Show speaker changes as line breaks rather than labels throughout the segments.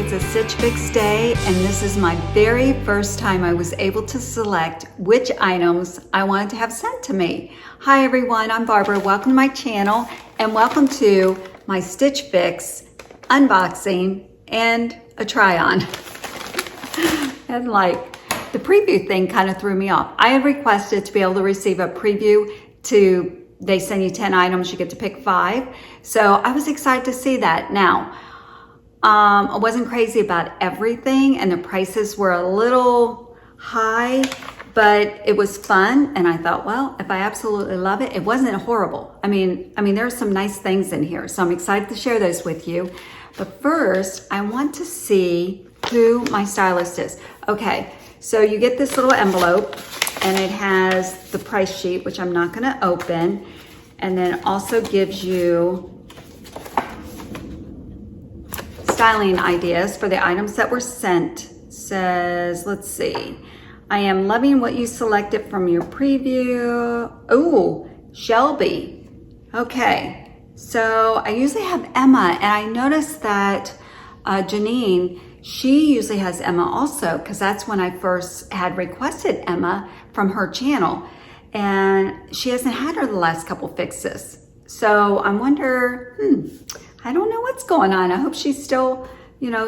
It's a Stitch Fix day, and this is my very first time I was able to select which items I wanted to have sent to me. Hi everyone, I'm Barbara. Welcome to my channel, and welcome to my Stitch Fix unboxing and a try-on. And like, the preview thing kind of threw me off. I had requested to be able to receive a preview they send you 10 items, you get to pick 5. So I was excited to see that. Now, I wasn't crazy about everything, and the prices were a little high, but it was fun. And I thought, well, if I absolutely love it, it wasn't horrible. I mean, there are some nice things in here, so I'm excited to share those with you. But first, I want to see who my stylist is. Okay, so you get this little envelope, and it has the price sheet, which I'm not gonna open, and then it also gives you styling ideas for the items that were sent. It says, let's see, I am loving what you selected from your preview. Oh, Shelby. Okay, so I usually have Emma, and I noticed that Janine, she usually has Emma also, because that's when I first had requested Emma from her channel, and she hasn't had her the last couple fixes. So I wonder, I don't know what's going on. I hope she's still,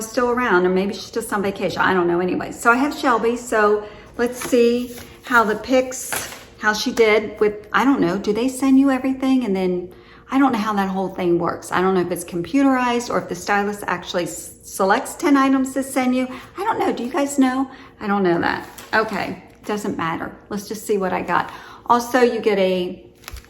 still around, or maybe she's just on vacation. I don't know anyway. So I have Shelby, so let's see how the pics, how she did with, I don't know, do they send you everything? And then I don't know how that whole thing works. I don't know if it's computerized or if the stylist actually selects 10 items to send you. I don't know. Do you guys know? I don't know that. Okay, doesn't matter. Let's just see what I got. Also, you get a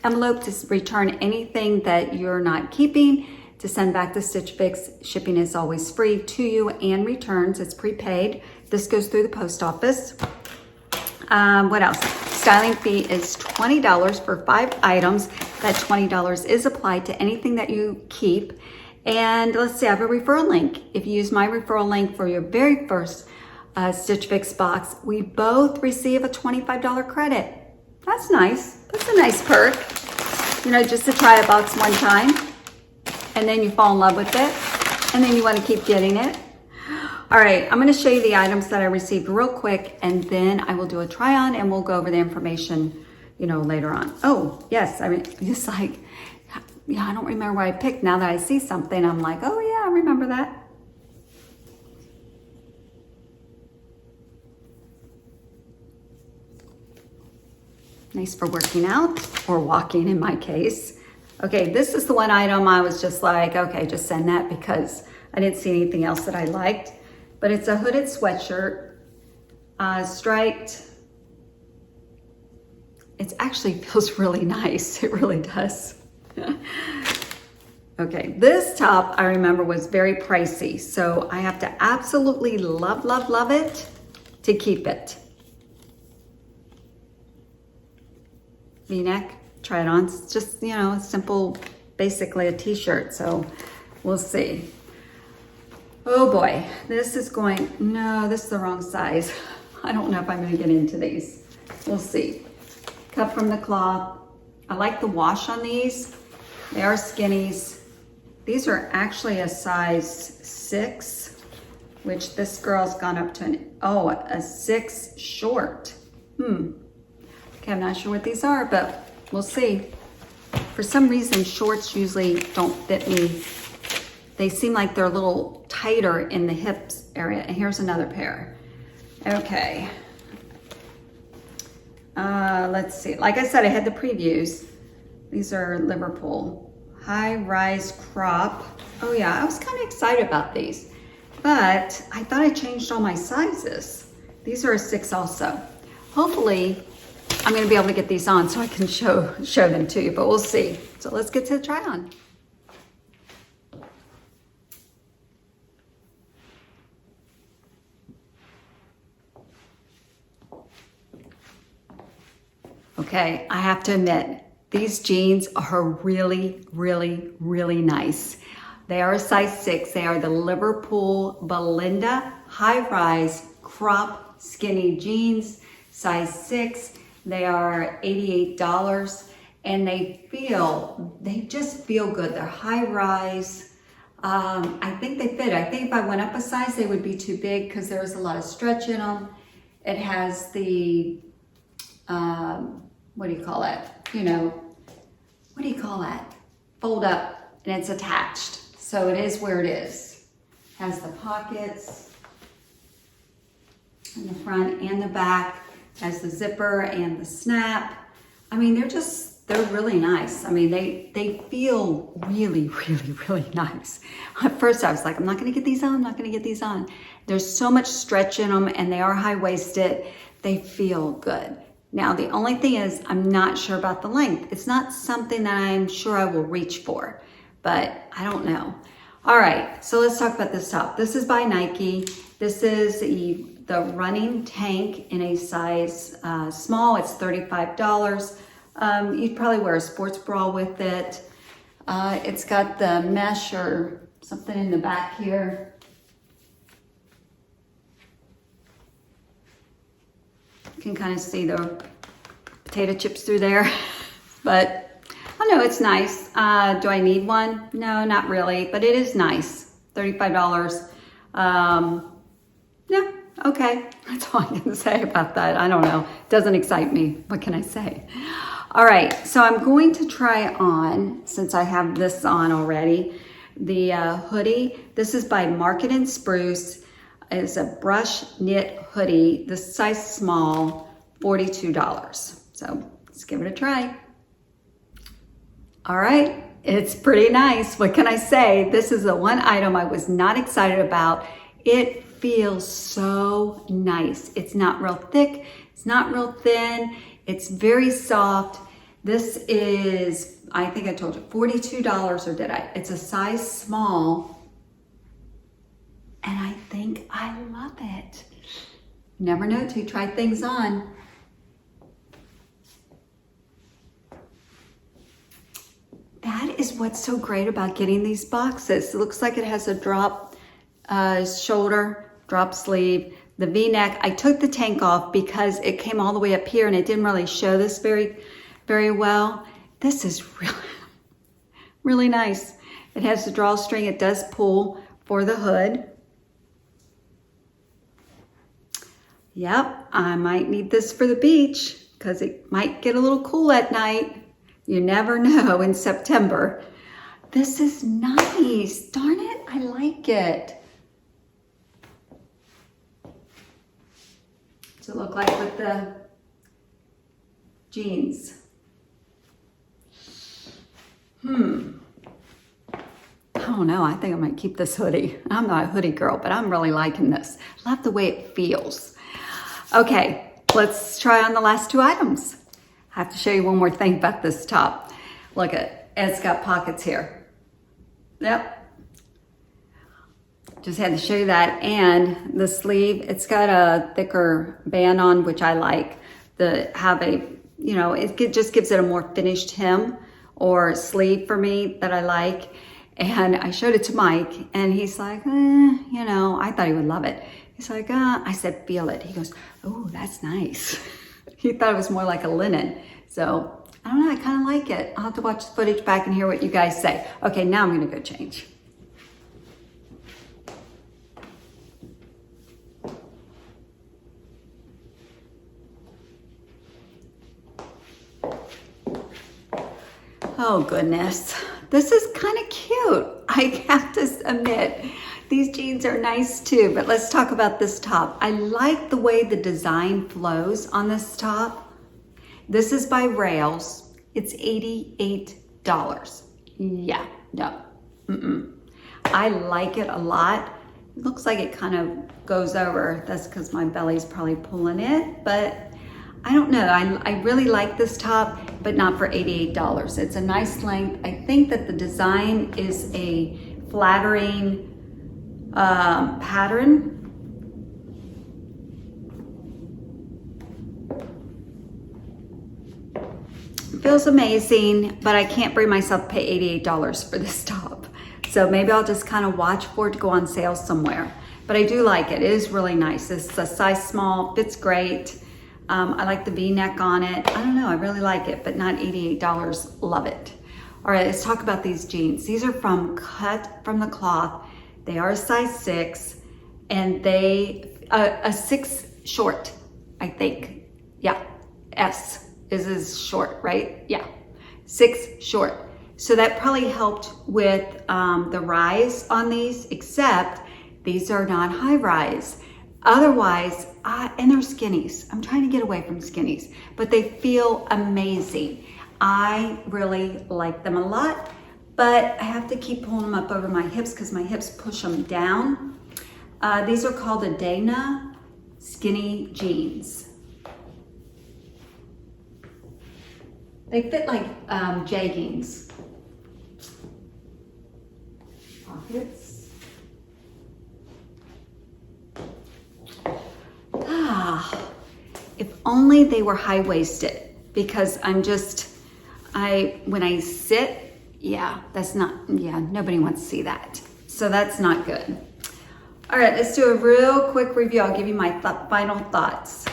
envelope to return anything that you're not keeping, to send back to Stitch Fix. Shipping is always free to you, and returns, it's prepaid. This goes through the post office. What else? Styling fee is $20 for 5 items. That $20 is applied to anything that you keep. And let's see, I have a referral link. If you use my referral link for your very first Stitch Fix box, we both receive a $25 credit. That's nice. That's a nice perk. Just to try a box one time, and then you fall in love with it, and then you want to keep getting it. All right, I'm going to show you the items that I received real quick, and then I will do a try on, and we'll go over the information, later on. Oh, yes, it's like, yeah, I don't remember what I picked. Now that I see something, I'm like, oh yeah, I remember that. Nice for working out, or walking in my case. Okay, this is the one item I was just like, okay, just send that, because I didn't see anything else that I liked. But it's a hooded sweatshirt, striped. It actually feels really nice. It really does. Okay, this top I remember was very pricey, so I have to absolutely love, love, love it to keep it. V-neck, try it on. It's just, simple, basically a t-shirt, so we'll see. Oh boy, this is no, this is the wrong size. I don't know if I'm gonna get into these. We'll see. Cut from the cloth. I like the wash on these. They are skinnies. These are actually a size 6, which this girl's gone up to a 6 short. Okay, I'm not sure what these are, but we'll see. For some reason, shorts usually don't fit me. They seem like they're a little tighter in the hips area. And here's another pair. Okay. Let's see. Like I said, I had the previews. These are Liverpool. High-rise crop. Oh yeah, I was kind of excited about these. But I thought I changed all my sizes. These are a 6 also. Hopefully, I'm gonna be able to get these on so I can show them to you, but we'll see. So let's get to the try on. Okay, I have to admit, these jeans are really, really, really nice. They are a size 6. They are the Liverpool Belinda high-rise crop skinny jeans, size 6. They are $88, and they just feel good. They're high-rise. I think they fit. I think if I went up a size, they would be too big because there's a lot of stretch in them. It has the, what do you call it? You know, what do you call that? Fold up, and it's attached. So it is where it is. Has the pockets in the front and the back. Has the zipper and the snap. I mean, they're really nice. I mean, they feel really, really, really nice. At first I was like, I'm not gonna get these on, I'm not gonna get these on. There's so much stretch in them and they are high-waisted. They feel good. Now, the only thing is I'm not sure about the length. It's not something that I'm sure I will reach for, but I don't know. All right, so let's talk about this top. This is by Nike. This is the running tank in a size small. It's $35. You'd probably wear a sports bra with it. It's got the mesh or something in the back here. You can kind of see the potato chips through there, but I know it's nice. Do I need one? No, not really, but it is nice. $35. Yeah, okay. That's all I can say about that. I don't know. It doesn't excite me. What can I say? All right, so I'm going to try on, since I have this on already, the hoodie. This is by Market and Spruce. It's a brush knit hoodie, this size small, $42. So let's give it a try. All right, it's pretty nice. What can I say? This is the one item I was not excited about. It feels so nice. It's not real thick, it's not real thin, it's very soft. This is, I think I told you, $42, or did I? It's a size small, and I think I love it. Never know till you try things on. That is what's so great about getting these boxes. It looks like it has a drop shoulder, drop sleeve, the V-neck. I took the tank off because it came all the way up here and it didn't really show this very well. This is really nice. It has the drawstring. It does pull for the hood. Yep, I might need this for the beach because it might get a little cool at night. You never know in September. This is nice. Darn it, I like it. What's it look like with the jeans? I don't know. I think I might keep this hoodie. I'm not a hoodie girl, but I'm really liking this. Love the way it feels. Okay, let's try on the last two items. I have to show you one more thing about this top. Look at it. It's got pockets here. Yep. Just had to show you that. And the sleeve, it's got a thicker band on, which I like. It just gives it a more finished hem or sleeve for me that I like. And I showed it to Mike and he's like, I thought he would love it. He's like, I said, feel it. He goes, oh, that's nice. He thought it was more like a linen. So I don't know, I kind of like it. I'll have to watch the footage back and hear what you guys say. Okay, now I'm gonna go change. Oh goodness, this is kind of cute. I have to admit, these jeans are nice too, but let's talk about this top. I like the way the design flows on this top. This is by Rails. It's $88. Yeah, no, I like it a lot. It looks like it kind of goes over. That's because my belly's probably pulling it, but I don't know. I really like this top, but not for $88. It's a nice length. I think that the design is a flattering pattern. Feels amazing, but I can't bring myself to pay $88 for this top. So maybe I'll just kind of watch for it to go on sale somewhere. But I do like it. It is really nice. It's a size small, fits great. I like the V-neck on it. I don't know, I really like it, but not $88. Love it. All right, let's talk about these jeans. These are from Cut from the Cloth. They are a size 6, and they, a 6 short, I think. Yeah, S is short, right? Yeah, 6 short. So that probably helped with the rise on these, except these are not high rise. Otherwise, and they're skinnies. I'm trying to get away from skinnies, but they feel amazing. I really like them a lot, but I have to keep pulling them up over my hips because my hips push them down. These are called the Dayna skinny jeans. They fit like jeggings. Pockets. If only they were high-waisted, because when I sit, yeah, nobody wants to see that. So that's not good. All right, let's do a real quick review. I'll give you my final thoughts.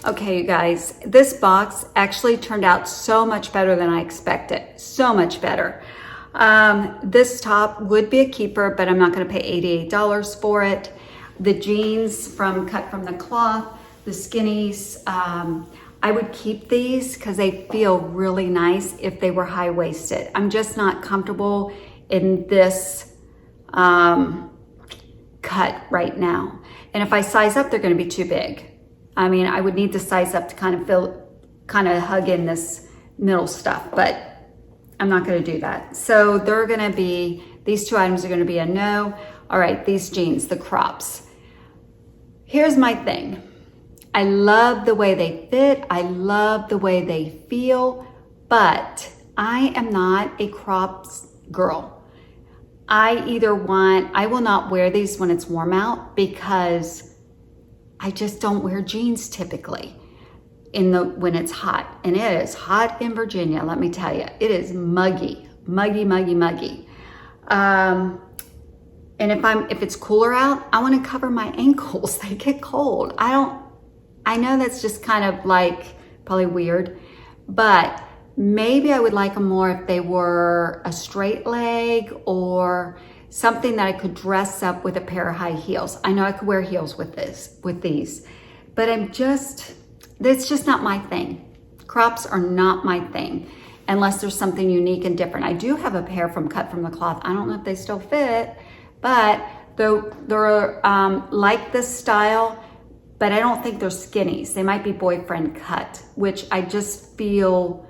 Okay, you guys, this box actually turned out so much better than I expected. So much better. This top would be a keeper, but I'm not gonna pay $88 for it. The jeans from Cut from the Cloth, the skinnies, I would keep these because they feel really nice if they were high-waisted. I'm just not comfortable in this cut right now. And if I size up, they're gonna be too big. I mean, I would need to size up to kind of hug in this middle stuff, but I'm not gonna do that. So they're gonna be, these 2 items are gonna be a no. All right, these jeans, the crops. Here's my thing. I love the way they fit. I love the way they feel, but I am not a crops girl. I will not wear these when it's warm out because I just don't wear jeans typically when it's hot. And it is hot in Virginia, let me tell you. It is muggy, muggy, muggy, muggy. And if it's cooler out, I want to cover my ankles. They get cold. I know that's just kind of like probably weird, but maybe I would like them more if they were a straight leg or something that I could dress up with a pair of high heels. I know I could wear heels with these, but it's just not my thing. Crops are not my thing unless there's something unique and different. I do have a pair from Cut from the Cloth. I don't know if they still fit, but they're like this style, but I don't think they're skinnies. They might be boyfriend cut, which I feel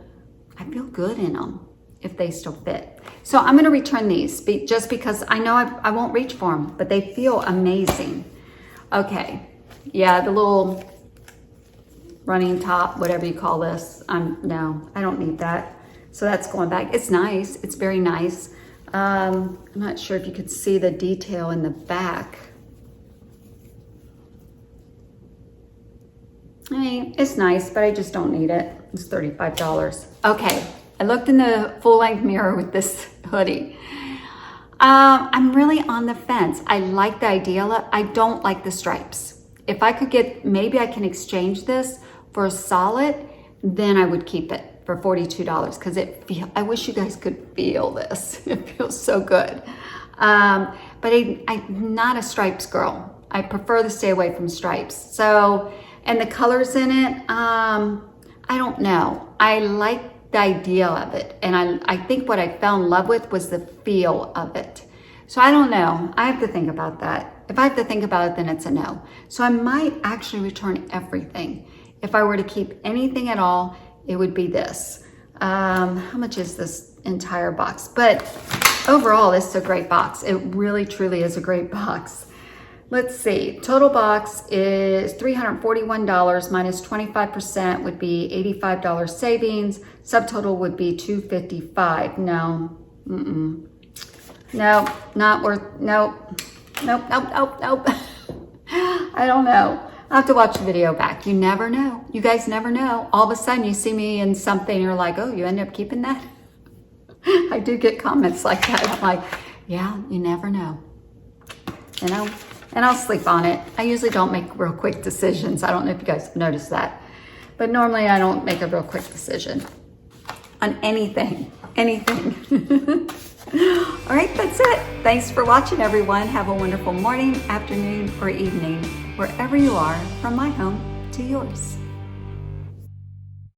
good in them if they still fit. So I'm gonna return these just because I know I won't reach for them, but they feel amazing. Okay, yeah, the little running top, whatever you call this, no, I don't need that. So that's going back. It's nice, it's very nice. I'm not sure if you could see the detail in the back. I mean, it's nice, but I just don't need it. It's $35. Okay, I looked in the full-length mirror with this hoodie. I'm really on the fence. I like the idea. I don't like the stripes. If I could maybe I can exchange this for a solid, then I would keep it for $42 because I wish you guys could feel this. It feels so good. But I'm not a stripes girl. I prefer to stay away from stripes. So, and the colors in it, I don't know. I like the idea of it. And I think what I fell in love with was the feel of it. So I don't know. I have to think about that. If I have to think about it, then it's a no. So I might actually return everything. If I were to keep anything at all, it would be this. How much is this entire box? But overall, this is a great box. It really, truly is a great box. Let's see, total box is $341 minus 25% would be $85 savings. Subtotal would be $255. No, no, not worth, nope. I don't know. I'll have to watch the video back. You never know. You guys never know. All of a sudden you see me in something, you're like, oh, you ended up keeping that? I do get comments like that. I'm like, yeah, you never know. You know? And I'll sleep on it. I usually don't make real quick decisions. I don't know if you guys have noticed that. But normally I don't make a real quick decision. on anything. All right, that's it. Thanks for watching, everyone. Have a wonderful morning, afternoon, or evening, wherever you are, from my home to yours.